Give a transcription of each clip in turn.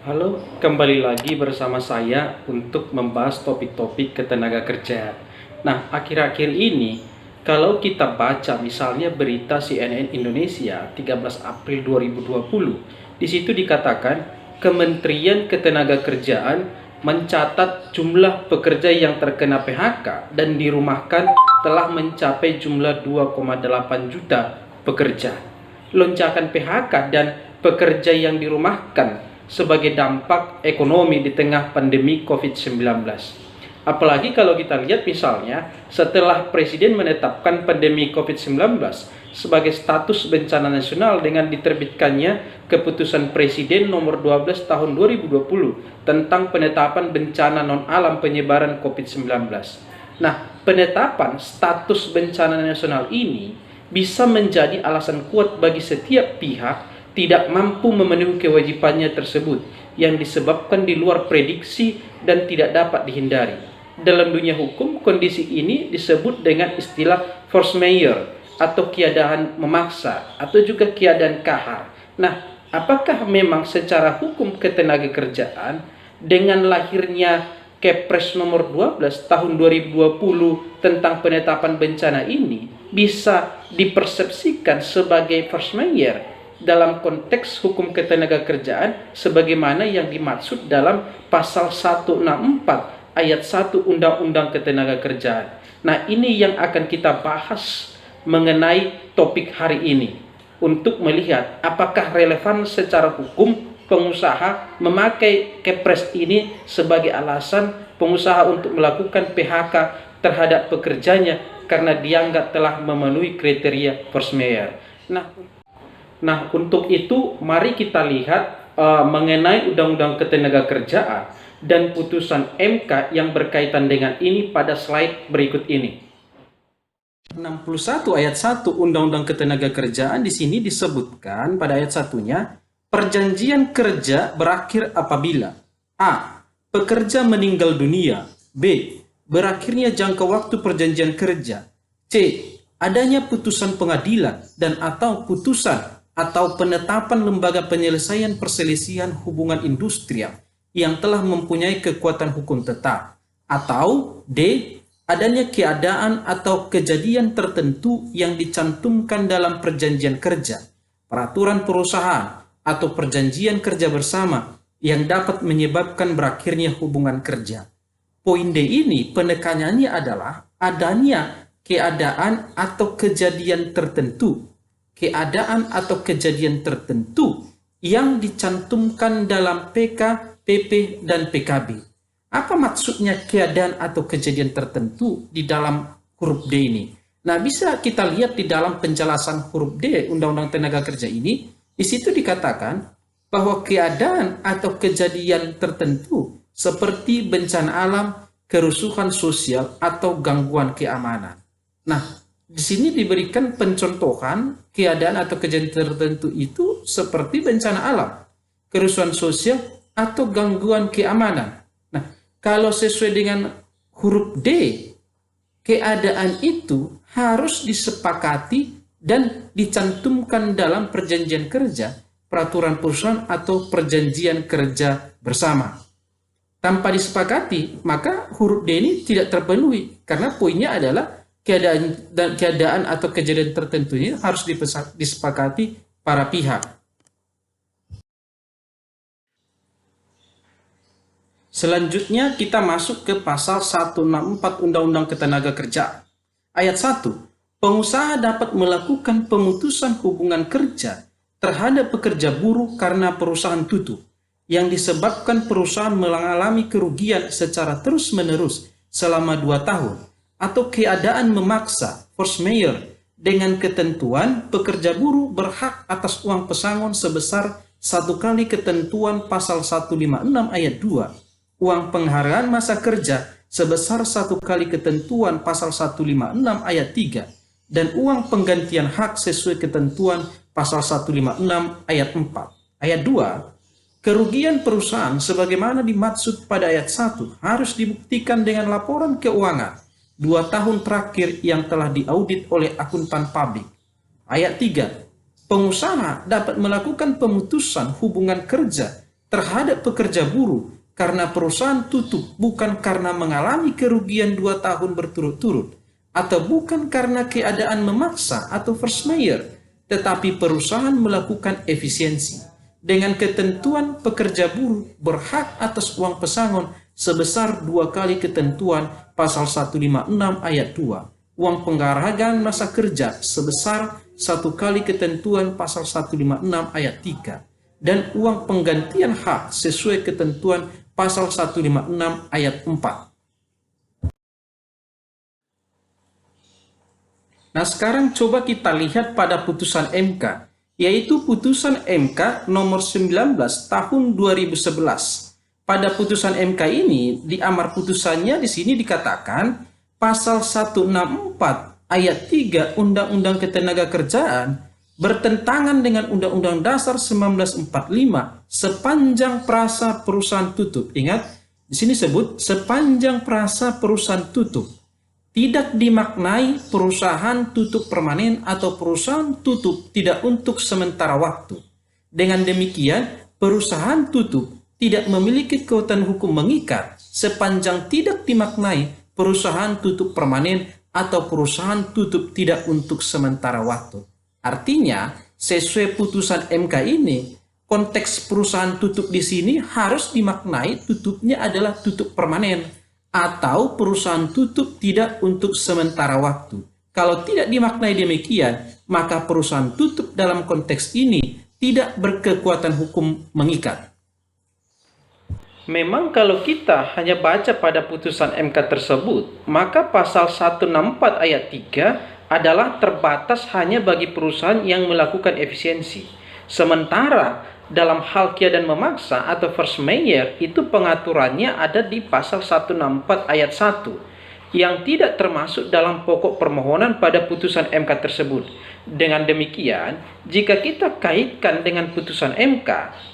Halo, kembali lagi bersama saya untuk membahas topik-topik ketenaga kerjaan. Nah, akhir-akhir ini, kalau kita baca misalnya berita CNN Indonesia 13 April 2020, di situ dikatakan Kementerian Ketenagakerjaan mencatat jumlah pekerja yang terkena PHK dan dirumahkan telah mencapai jumlah 2,8 juta pekerja. Lonjakan PHK dan pekerja yang dirumahkan sebagai dampak ekonomi di tengah pandemi COVID-19. Apalagi kalau kita lihat misalnya setelah Presiden menetapkan pandemi COVID-19 sebagai status bencana nasional dengan diterbitkannya Keputusan Presiden nomor 12 tahun 2020 tentang penetapan bencana non-alam penyebaran COVID-19. Nah, penetapan status bencana nasional ini bisa menjadi alasan kuat bagi setiap pihak tidak mampu memenuhi kewajibannya tersebut yang disebabkan di luar prediksi dan tidak dapat dihindari. Dalam dunia hukum, kondisi ini disebut dengan istilah force majeure atau keadaan memaksa atau juga keadaan kahar. Nah, apakah memang secara hukum ketenagakerjaan dengan lahirnya Kepres nomor 12 tahun 2020 tentang penetapan bencana ini bisa dipersepsikan sebagai force majeure dalam konteks hukum ketenagakerjaan sebagaimana yang dimaksud dalam pasal 164 ayat 1 Undang-Undang Ketenagakerjaan. Nah, ini yang akan kita bahas mengenai topik hari ini untuk melihat apakah relevan secara hukum pengusaha memakai Kepres ini sebagai alasan pengusaha untuk melakukan PHK terhadap pekerjanya karena dianggap telah memenuhi kriteria force majeure. Nah, untuk itu mari kita lihat mengenai Undang-Undang Ketenagakerjaan dan putusan MK yang berkaitan dengan ini pada slide berikut ini. 61 ayat 1 Undang-Undang Ketenagakerjaan di sini disebutkan pada ayat satunya, perjanjian kerja berakhir apabila A. Pekerja meninggal dunia, B. Berakhirnya jangka waktu perjanjian kerja, C. Adanya putusan pengadilan dan atau putusan atau penetapan lembaga penyelesaian perselisihan hubungan industrial yang telah mempunyai kekuatan hukum tetap, atau D. Adanya keadaan atau kejadian tertentu yang dicantumkan dalam perjanjian kerja, peraturan perusahaan, atau perjanjian kerja bersama yang dapat menyebabkan berakhirnya hubungan kerja. Poin D ini penekanannya adalah adanya keadaan atau kejadian tertentu yang dicantumkan dalam PK, PP, dan PKB. Apa maksudnya keadaan atau kejadian tertentu di dalam huruf D ini? Nah, bisa kita lihat di dalam penjelasan huruf D Undang-Undang Tenaga Kerja ini, di situ dikatakan bahwa keadaan atau kejadian tertentu seperti bencana alam, kerusuhan sosial, atau gangguan keamanan. Nah, di sini diberikan pencontohan keadaan atau kejadian tertentu itu seperti bencana alam, kerusuhan sosial, atau gangguan keamanan. Nah, kalau sesuai dengan huruf D, keadaan itu harus disepakati dan dicantumkan dalam perjanjian kerja, peraturan perusahaan, atau perjanjian kerja bersama. Tanpa disepakati, maka huruf D ini tidak terpenuhi karena poinnya adalah keadaan atau kejadian tertentu ini harus disepakati para pihak. Selanjutnya kita masuk ke pasal 164 Undang-Undang Ketenagakerjaan. Ayat 1. Pengusaha dapat melakukan pemutusan hubungan kerja terhadap pekerja buruh karena perusahaan tutup yang disebabkan perusahaan mengalami kerugian secara terus-menerus selama 2 tahun atau keadaan memaksa force majeure dengan ketentuan pekerja buruh berhak atas uang pesangon sebesar 1 kali ketentuan pasal 156 ayat 2, uang penghargaan masa kerja sebesar 1 kali ketentuan pasal 156 ayat 3, dan uang penggantian hak sesuai ketentuan pasal 156 ayat 4. Ayat 2, kerugian perusahaan sebagaimana dimaksud pada ayat 1 harus dibuktikan dengan laporan keuangan 2 tahun terakhir yang telah diaudit oleh akuntan publik. Ayat 3, pengusaha dapat melakukan pemutusan hubungan kerja terhadap pekerja buruh karena perusahaan tutup bukan karena mengalami kerugian 2 tahun berturut-turut, atau bukan karena keadaan memaksa atau force majeure, tetapi perusahaan melakukan efisiensi. Dengan ketentuan pekerja buruh berhak atas uang pesangon sebesar 2 kali ketentuan pasal 156 ayat 2, uang penghargaan masa kerja sebesar 1 kali ketentuan pasal 156 ayat 3, dan uang penggantian hak sesuai ketentuan pasal 156 ayat 4. Nah, sekarang coba kita lihat pada putusan MK, yaitu putusan MK nomor 19 tahun 2011. Pada putusan MK ini, di amar putusannya di sini dikatakan pasal 164 ayat 3 Undang-Undang Ketenagakerjaan bertentangan dengan Undang-Undang Dasar 1945 sepanjang prasa perusahaan tutup. Ingat, di sini sebut sepanjang prasa perusahaan tutup. Tidak dimaknai perusahaan tutup permanen atau perusahaan tutup tidak untuk sementara waktu. Dengan demikian, perusahaan tutup tidak memiliki kekuatan hukum mengikat sepanjang tidak dimaknai perusahaan tutup permanen atau perusahaan tutup tidak untuk sementara waktu. Artinya, sesuai putusan MK ini, konteks perusahaan tutup di sini harus dimaknai tutupnya adalah tutup permanen atau perusahaan tutup tidak untuk sementara waktu. Kalau tidak dimaknai demikian, maka perusahaan tutup dalam konteks ini tidak berkekuatan hukum mengikat. Memang kalau kita hanya baca pada putusan MK tersebut, maka pasal 164 ayat 3 adalah terbatas hanya bagi perusahaan yang melakukan efisiensi. Sementara dalam hal keadaan memaksa atau force majeure itu pengaturannya ada di pasal 164 ayat 1 yang tidak termasuk dalam pokok permohonan pada putusan MK tersebut. Dengan demikian, jika kita kaitkan dengan putusan MK,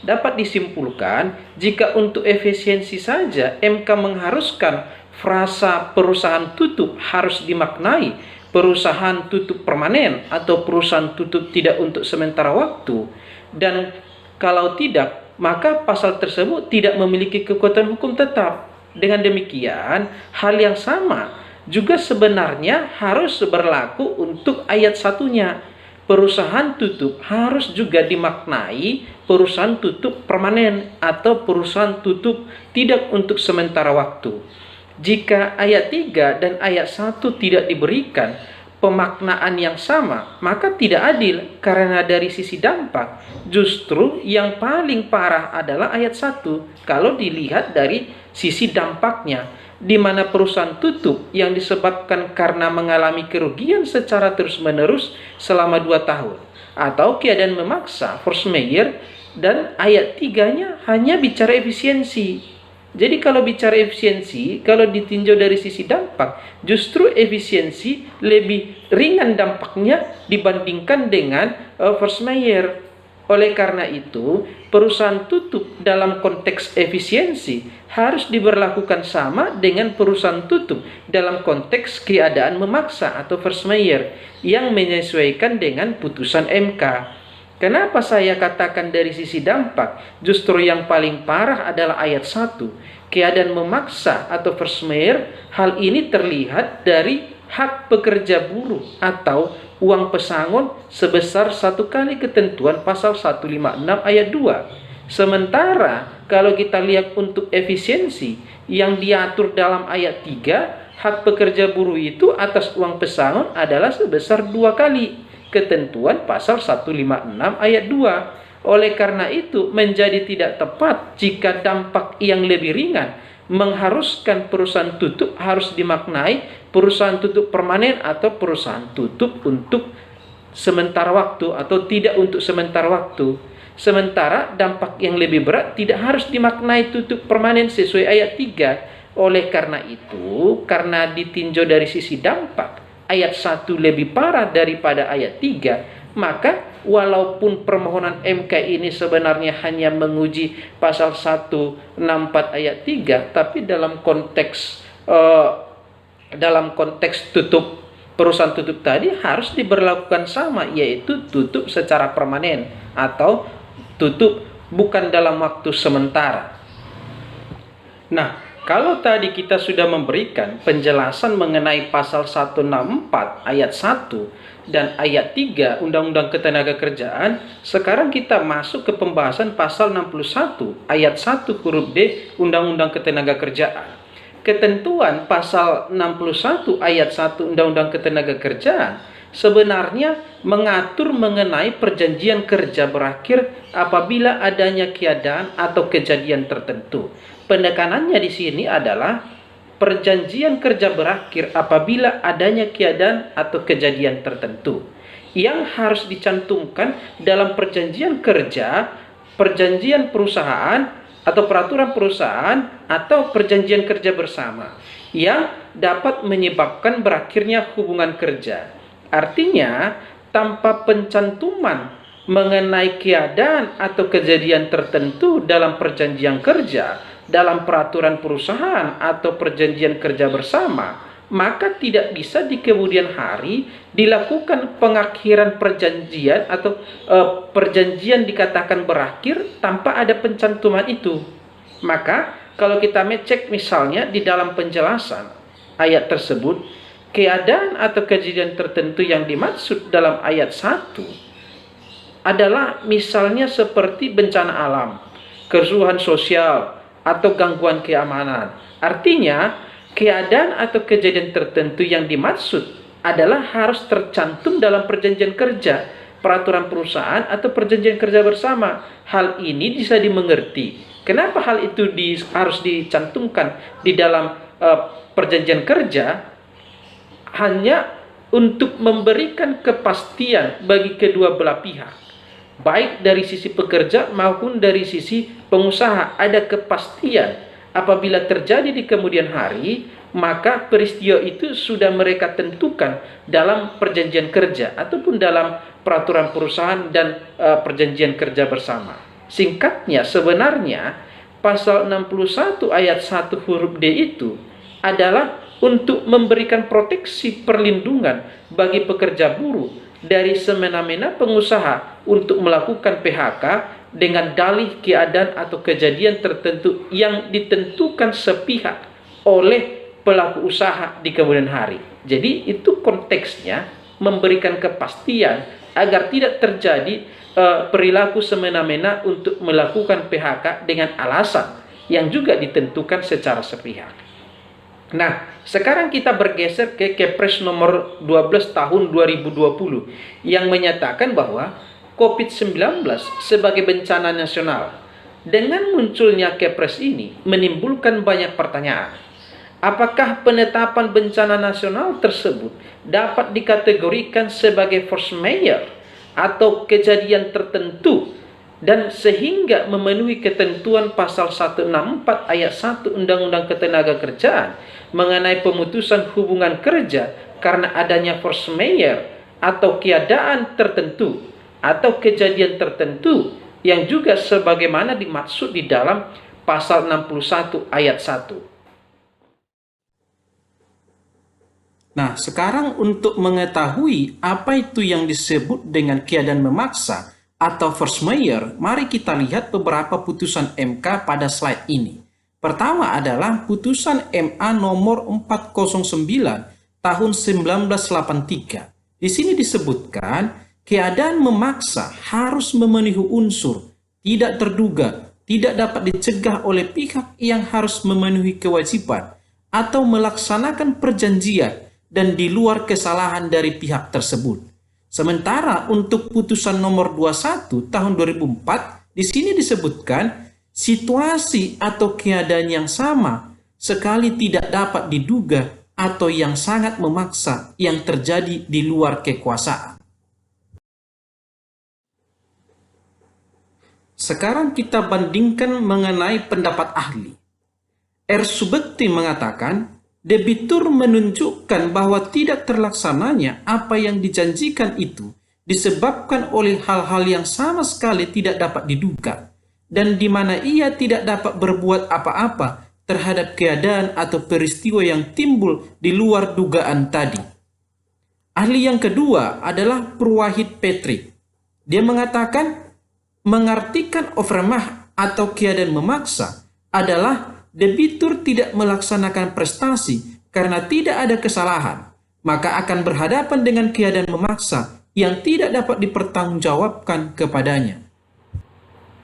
dapat disimpulkan jika untuk efisiensi saja MK mengharuskan frasa perusahaan tutup harus dimaknai perusahaan tutup permanen atau perusahaan tutup tidak untuk sementara waktu, dan kalau tidak, maka pasal tersebut tidak memiliki kekuatan hukum tetap. Dengan demikian, hal yang sama juga sebenarnya harus berlaku untuk ayat satunya. Perusahaan tutup harus juga dimaknai perusahaan tutup permanen atau perusahaan tutup tidak untuk sementara waktu. Jika ayat 3 dan ayat 1 tidak diberikan pemaknaan yang sama, maka tidak adil karena dari sisi dampak justru yang paling parah adalah ayat 1 kalau dilihat dari sisi dampaknya, di mana perusahaan tutup yang disebabkan karena mengalami kerugian secara terus-menerus selama 2 tahun atau keadaan memaksa force majeure, dan ayat 3-nya hanya bicara efisiensi. Jadi kalau bicara efisiensi, kalau ditinjau dari sisi dampak, justru efisiensi lebih ringan dampaknya dibandingkan dengan force majeure. Oleh karena itu, perusahaan tutup dalam konteks efisiensi harus diberlakukan sama dengan perusahaan tutup dalam konteks keadaan memaksa atau force majeure yang menyesuaikan dengan putusan MK. Kenapa saya katakan dari sisi dampak, justru yang paling parah adalah ayat 1. Keadaan memaksa atau force majeure, hal ini terlihat dari hak pekerja buruh atau uang pesangon sebesar 1 kali ketentuan pasal 156 ayat 2. Sementara kalau kita lihat untuk efisiensi yang diatur dalam ayat 3, hak pekerja buruh itu atas uang pesangon adalah sebesar 2 kali ketentuan pasal 156 ayat 2. Oleh karena itu menjadi tidak tepat jika dampak yang lebih ringan mengharuskan perusahaan tutup harus dimaknai perusahaan tutup permanen atau perusahaan tutup untuk sementara waktu atau tidak untuk sementara waktu. Sementara dampak yang lebih berat tidak harus dimaknai tutup permanen sesuai ayat 3. Oleh karena itu, karena ditinjau dari sisi dampak, ayat 1 lebih parah daripada ayat 3, maka walaupun permohonan MK ini sebenarnya hanya menguji pasal 164 ayat 3, tapi dalam konteks tutup perusahaan tutup tadi harus diberlakukan sama, yaitu tutup secara permanen atau tutup bukan dalam waktu sementara. Nah, kalau tadi kita sudah memberikan penjelasan mengenai pasal 164 ayat 1 dan ayat 3 Undang-Undang Ketenagakerjaan, sekarang kita masuk ke pembahasan pasal 61 ayat 1 huruf D Undang-Undang Ketenagakerjaan. Ketentuan pasal 61 ayat 1 Undang-Undang Ketenagakerjaan sebenarnya mengatur mengenai perjanjian kerja berakhir apabila adanya keadaan atau kejadian tertentu. Penekanannya di sini adalah perjanjian kerja berakhir apabila adanya keadaan atau kejadian tertentu yang harus dicantumkan dalam perjanjian kerja, perjanjian perusahaan atau peraturan perusahaan atau perjanjian kerja bersama yang dapat menyebabkan berakhirnya hubungan kerja. Artinya, tanpa pencantuman mengenai keadaan atau kejadian tertentu dalam perjanjian kerja, dalam peraturan perusahaan atau perjanjian kerja bersama, maka tidak bisa di kemudian hari dilakukan pengakhiran perjanjian atau perjanjian dikatakan berakhir tanpa ada pencantuman itu. Maka kalau kita cek misalnya di dalam penjelasan ayat tersebut, keadaan atau kejadian tertentu yang dimaksud dalam ayat 1 adalah misalnya seperti bencana alam, kerusuhan sosial, atau gangguan keamanan. Artinya, keadaan atau kejadian tertentu yang dimaksud adalah harus tercantum dalam perjanjian kerja, peraturan perusahaan, atau perjanjian kerja bersama. Hal ini bisa dimengerti. Kenapa hal itu harus dicantumkan di dalam perjanjian kerja? Hanya untuk memberikan kepastian bagi kedua belah pihak, baik dari sisi pekerja maupun dari sisi pengusaha. Ada kepastian apabila terjadi di kemudian hari, maka peristiwa itu sudah mereka tentukan dalam perjanjian kerja ataupun dalam peraturan perusahaan dan perjanjian kerja bersama. Singkatnya, sebenarnya pasal 61 ayat 1 huruf D itu adalah untuk memberikan proteksi perlindungan bagi pekerja buruh dari semena-mena pengusaha untuk melakukan PHK dengan dalih keadaan atau kejadian tertentu yang ditentukan sepihak oleh pelaku usaha di kemudian hari. Jadi itu konteksnya memberikan kepastian agar tidak terjadi perilaku semena-mena untuk melakukan PHK dengan alasan yang juga ditentukan secara sepihak. Nah, sekarang kita bergeser ke Kepres nomor 12 tahun 2020 yang menyatakan bahwa COVID-19 sebagai bencana nasional. Dengan munculnya Kepres ini menimbulkan banyak pertanyaan. Apakah penetapan bencana nasional tersebut dapat dikategorikan sebagai force majeure atau kejadian tertentu dan sehingga memenuhi ketentuan pasal 164 ayat 1 Undang-Undang Ketenagakerjaan mengenai pemutusan hubungan kerja karena adanya force majeure atau keadaan tertentu atau kejadian tertentu yang juga sebagaimana dimaksud di dalam pasal 61 ayat 1. Nah, sekarang untuk mengetahui apa itu yang disebut dengan keadaan memaksa atau force majeure, mari kita lihat beberapa putusan MK pada slide ini. Pertama adalah putusan MA nomor 409 tahun 1983. Di sini disebutkan keadaan memaksa harus memenuhi unsur tidak terduga, tidak dapat dicegah oleh pihak yang harus memenuhi kewajiban atau melaksanakan perjanjian dan di luar kesalahan dari pihak tersebut. Sementara untuk putusan nomor 21 tahun 2004, di sini disebutkan situasi atau keadaan yang sama sekali tidak dapat diduga atau yang sangat memaksa yang terjadi di luar kekuasaan. Sekarang kita bandingkan mengenai pendapat ahli. R. Subekti mengatakan, debitur menunjukkan bahwa tidak terlaksananya apa yang dijanjikan itu disebabkan oleh hal-hal yang sama sekali tidak dapat diduga, dan di mana ia tidak dapat berbuat apa-apa terhadap keadaan atau peristiwa yang timbul di luar dugaan tadi. Ahli yang kedua adalah Purwahid Patrick. Dia mengatakan, Mengartikan overmah atau keadaan memaksa adalah debitur tidak melaksanakan prestasi karena tidak ada kesalahan, maka akan berhadapan dengan keadaan memaksa yang tidak dapat dipertanggungjawabkan kepadanya.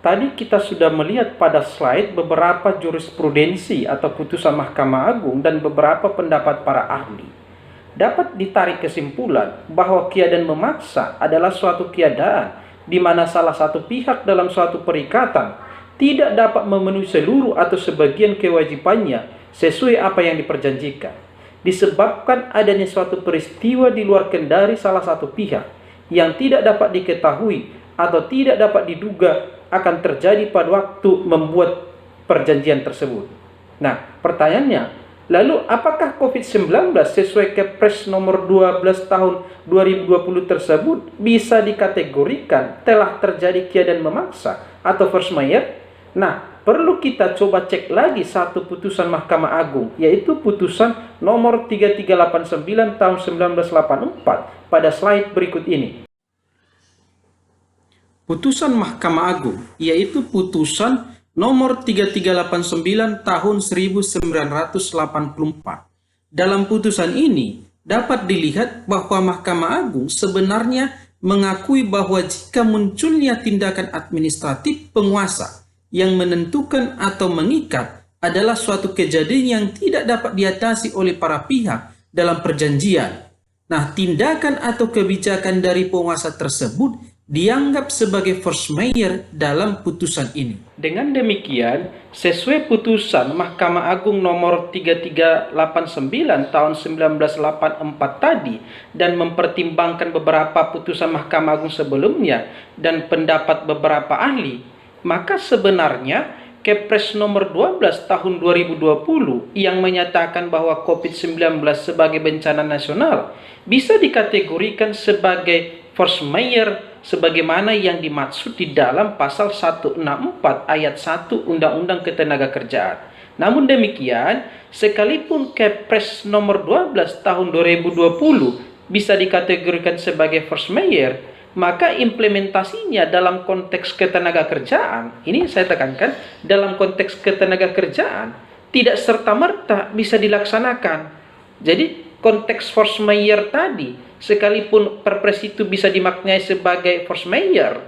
Tadi kita sudah melihat pada slide beberapa jurisprudensi atau putusan Mahkamah Agung dan beberapa pendapat para ahli. Dapat ditarik kesimpulan bahwa keadaan memaksa adalah suatu keadaan di mana salah satu pihak dalam suatu perikatan tidak dapat memenuhi seluruh atau sebagian kewajibannya sesuai apa yang diperjanjikan, disebabkan adanya suatu peristiwa di luar kendali salah satu pihak yang tidak dapat diketahui atau tidak dapat diduga akan terjadi pada waktu membuat perjanjian tersebut. Nah, pertanyaannya, lalu apakah COVID-19 sesuai Kepres nomor 12 tahun 2020 tersebut bisa dikategorikan telah terjadi keadaan memaksa atau force majeure? Nah, perlu kita coba cek lagi satu putusan Mahkamah Agung, yaitu putusan nomor 3389 tahun 1984 pada slide berikut ini. Putusan Mahkamah Agung, yaitu putusan nomor 3389 tahun 1984. Dalam putusan ini, dapat dilihat bahwa Mahkamah Agung sebenarnya mengakui bahwa jika munculnya tindakan administratif penguasa yang menentukan atau mengikat adalah suatu kejadian yang tidak dapat diatasi oleh para pihak dalam perjanjian. Nah, tindakan atau kebijakan dari penguasa tersebut dianggap sebagai force majeure dalam putusan ini. Dengan demikian, sesuai putusan Mahkamah Agung nomor 3389 tahun 1984 tadi dan mempertimbangkan beberapa putusan Mahkamah Agung sebelumnya dan pendapat beberapa ahli, maka sebenarnya Kepres nomor 12 tahun 2020 yang menyatakan bahwa COVID-19 sebagai bencana nasional bisa dikategorikan sebagai force majeure sebagaimana yang dimaksud di dalam pasal 164 ayat 1 Undang-Undang Ketenagakerjaan. Namun demikian, sekalipun Kepres nomor 12 tahun 2020 bisa dikategorikan sebagai force majeure, maka implementasinya dalam konteks ketenagakerjaan, ini saya tekankan, dalam konteks ketenagakerjaan tidak serta-merta bisa dilaksanakan. Jadi konteks force majeure tadi, sekalipun perpres itu bisa dimaknai sebagai force majeure,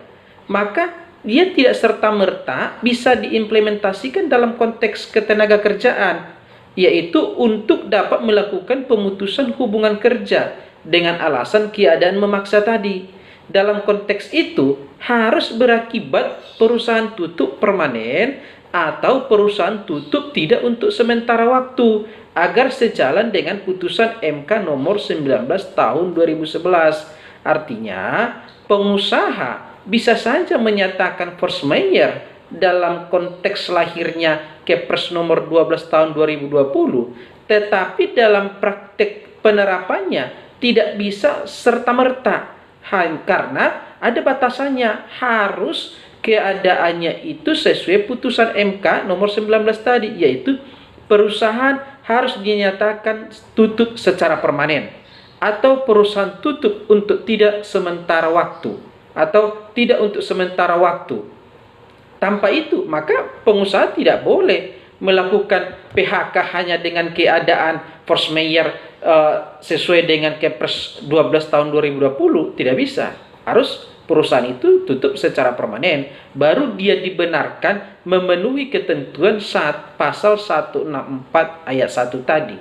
maka dia tidak serta-merta bisa diimplementasikan dalam konteks ketenagakerjaan, yaitu untuk dapat melakukan pemutusan hubungan kerja dengan alasan keadaan memaksa tadi. Dalam konteks itu harus berakibat perusahaan tutup permanen atau perusahaan tutup tidak untuk sementara waktu, agar sejalan dengan putusan MK nomor 19 tahun 2011. Artinya, pengusaha bisa saja menyatakan force majeure dalam konteks lahirnya Kepres nomor 12 tahun 2020, tetapi dalam praktek penerapannya tidak bisa serta-merta, karena ada batasannya, harus keadaannya itu sesuai putusan MK nomor 19 tadi, yaitu perusahaan harus dinyatakan tutup secara permanen atau perusahaan tutup untuk tidak sementara waktu atau tidak untuk sementara waktu. Tanpa itu, maka pengusaha tidak boleh melakukan PHK hanya dengan keadaan force majeure sesuai dengan Kepres 12 tahun 2020, tidak bisa. Harus perusahaan itu tutup secara permanen, baru dia dibenarkan memenuhi ketentuan pasal 164 ayat 1 tadi.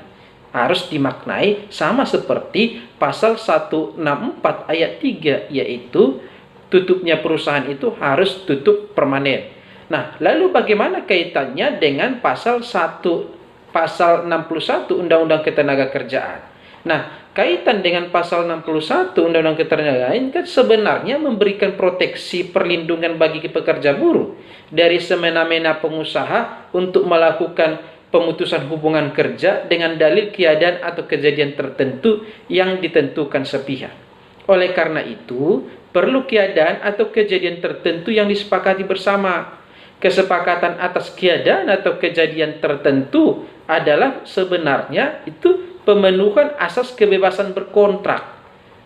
Harus dimaknai sama seperti pasal 164 ayat 3, yaitu tutupnya perusahaan itu harus tutup permanen. Nah, lalu bagaimana kaitannya dengan pasal 61 Undang-Undang Ketenagakerjaan? Nah, kaitan dengan pasal 61 Undang-Undang Ketenagakerjaan kan sebenarnya memberikan proteksi perlindungan bagi pekerja buruh dari semena-mena pengusaha untuk melakukan pemutusan hubungan kerja dengan dalil keadaan atau kejadian tertentu yang ditentukan sepihak. Oleh karena itu, perlu keadaan atau kejadian tertentu yang disepakati bersama. Kesepakatan atas keadaan atau kejadian tertentu adalah sebenarnya itu pemenuhan asas kebebasan berkontrak.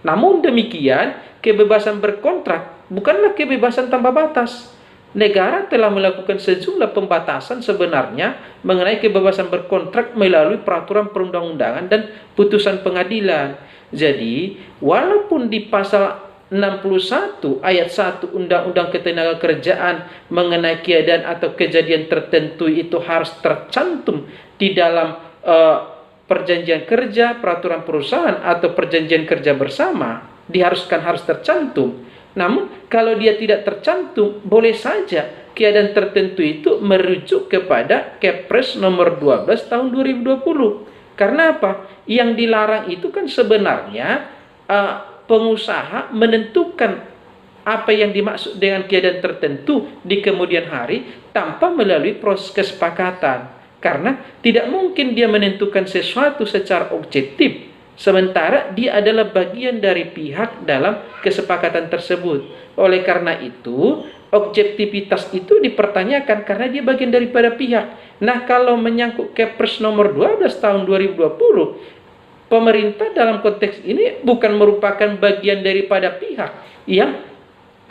Namun demikian, kebebasan berkontrak bukanlah kebebasan tanpa batas. negara telah melakukan sejumlah pembatasan sebenarnya mengenai kebebasan berkontrak melalui peraturan perundang-undangan dan putusan pengadilan. Jadi, walaupun di pasal 61 ayat 1 Undang-Undang Ketenagakerjaan mengenai keadaan atau kejadian tertentu itu harus tercantum di dalam perjanjian kerja, peraturan perusahaan atau perjanjian kerja bersama, harus tercantum. Namun kalau dia tidak tercantum, boleh saja keadaan tertentu itu merujuk kepada Kepres nomor 12 tahun 2020. Karena apa? Yang dilarang itu kan sebenarnya pengusaha menentukan apa yang dimaksud dengan keadaan tertentu di kemudian hari tanpa melalui proses kesepakatan. Karena tidak mungkin dia menentukan sesuatu secara objektif, sementara dia adalah bagian dari pihak dalam kesepakatan tersebut. Oleh karena itu, objektivitas itu dipertanyakan karena dia bagian daripada pihak. Nah, kalau menyangkut Kepres nomor 12 tahun 2020, pemerintah dalam konteks ini bukan merupakan bagian daripada pihak yang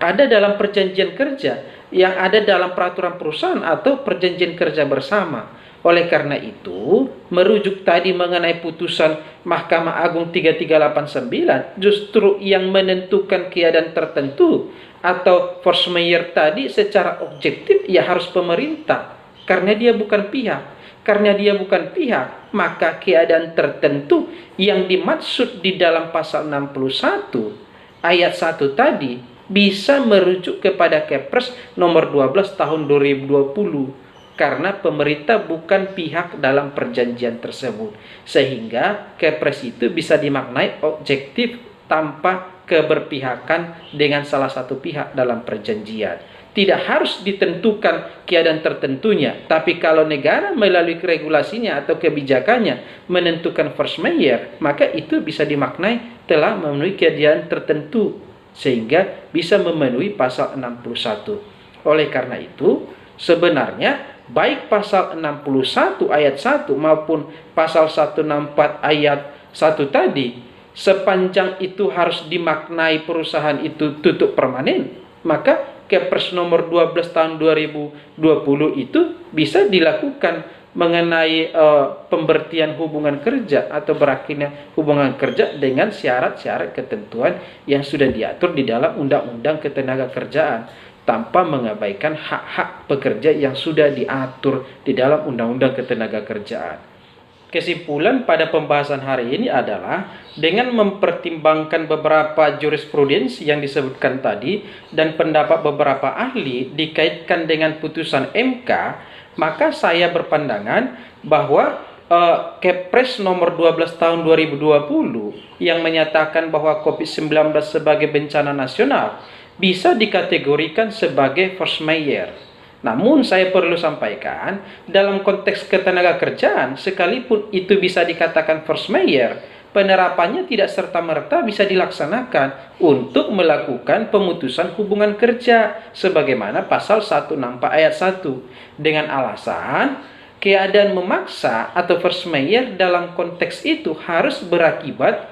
ada dalam perjanjian kerja, yang ada dalam peraturan perusahaan atau perjanjian kerja bersama. Oleh karena itu, merujuk tadi mengenai putusan Mahkamah Agung 3389, justru yang menentukan keadaan tertentu atau force majeure tadi secara objektif ya harus pemerintah, karena dia bukan pihak. Karena dia bukan pihak, maka keadaan tertentu yang dimaksud di dalam pasal 61 ayat 1 tadi bisa merujuk kepada Kepres nomor 12 tahun 2020. Karena pemerintah bukan pihak dalam perjanjian tersebut. Sehingga Kepres itu bisa dimaknai objektif tanpa keberpihakan dengan salah satu pihak dalam perjanjian. Tidak harus ditentukan keadaan tertentunya, tapi kalau negara melalui regulasinya atau kebijakannya menentukan force majeure, maka itu bisa dimaknai telah memenuhi keadaan tertentu, sehingga bisa memenuhi pasal 61. Oleh karena itu, sebenarnya baik pasal 61 ayat 1 maupun pasal 164 ayat 1 tadi, sepanjang itu harus dimaknai perusahaan itu tutup permanen, maka Kepres nomor 12 tahun 2020 itu bisa dilakukan mengenai pemberhentian hubungan kerja atau berakhirnya hubungan kerja dengan syarat-syarat ketentuan yang sudah diatur di dalam Undang-Undang Ketenagakerjaan tanpa mengabaikan hak-hak pekerja yang sudah diatur di dalam Undang-Undang Ketenagakerjaan. Kesimpulan pada pembahasan hari ini adalah dengan mempertimbangkan beberapa jurisprudensi yang disebutkan tadi dan pendapat beberapa ahli dikaitkan dengan putusan MK, maka saya berpandangan bahwa Kepres nomor 12 tahun 2020 yang menyatakan bahwa COVID-19 sebagai bencana nasional bisa dikategorikan sebagai force majeure. Namun saya perlu sampaikan, dalam konteks ketenagakerjaan, sekalipun itu bisa dikatakan force majeure, penerapannya tidak serta-merta bisa dilaksanakan untuk melakukan pemutusan hubungan kerja sebagaimana pasal 164 ayat 1 dengan alasan keadaan memaksa atau force majeure dalam konteks itu harus berakibat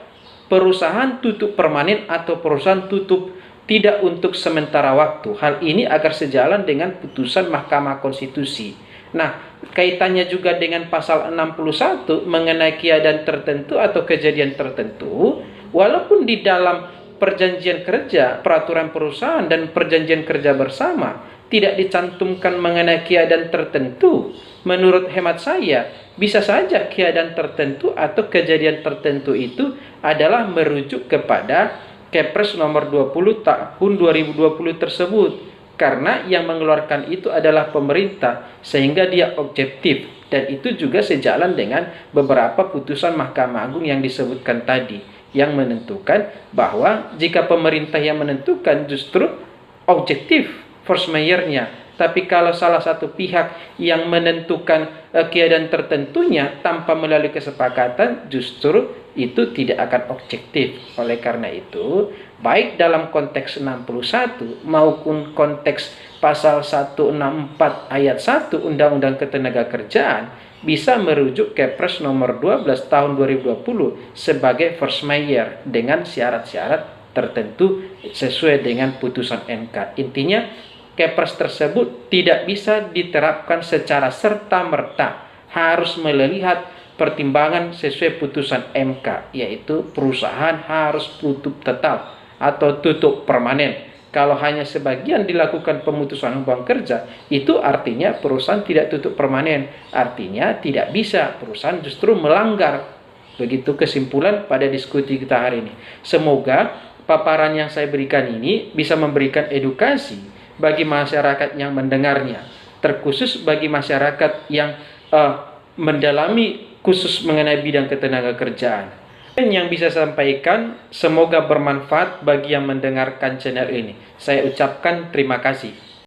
perusahaan tutup permanen atau perusahaan tutup tidak untuk sementara waktu. Hal ini agar sejalan dengan putusan Mahkamah Konstitusi. Nah, kaitannya juga dengan pasal 61 mengenai keadaan tertentu atau kejadian tertentu, walaupun di dalam perjanjian kerja, peraturan perusahaan dan perjanjian kerja bersama tidak dicantumkan mengenai keadaan tertentu, menurut hemat saya bisa saja keadaan tertentu atau kejadian tertentu itu adalah merujuk kepada Kepres nomor 20 tahun 2020 tersebut, karena yang mengeluarkan itu adalah pemerintah sehingga dia objektif, dan itu juga sejalan dengan beberapa putusan Mahkamah Agung yang disebutkan tadi yang menentukan bahwa jika pemerintah yang menentukan justru objektif force majeure-nya. Tapi kalau salah satu pihak yang menentukan keadaan tertentunya tanpa melalui kesepakatan, justru itu tidak akan objektif. Oleh karena itu, baik dalam konteks 61 maupun konteks pasal 164 ayat 1 Undang-Undang Ketenagakerjaan bisa merujuk Kepres nomor 12 tahun 2020 sebagai force majeure dengan syarat-syarat tertentu sesuai dengan putusan MK. Intinya, Kepres tersebut tidak bisa diterapkan secara serta-merta, harus melihat pertimbangan sesuai putusan MK, yaitu perusahaan harus tutup total atau tutup permanen. Kalau hanya sebagian dilakukan pemutusan hubungan kerja, itu artinya perusahaan tidak tutup permanen. Artinya tidak bisa, perusahaan justru melanggar. Begitu kesimpulan pada diskusi kita hari ini. Semoga paparan yang saya berikan ini bisa memberikan edukasi bagi masyarakat yang mendengarnya, terkhusus bagi masyarakat yang mendalami khusus mengenai bidang ketenaga kerjaan. Yang bisa saya sampaikan semoga bermanfaat bagi yang mendengarkan channel ini. Saya ucapkan terima kasih.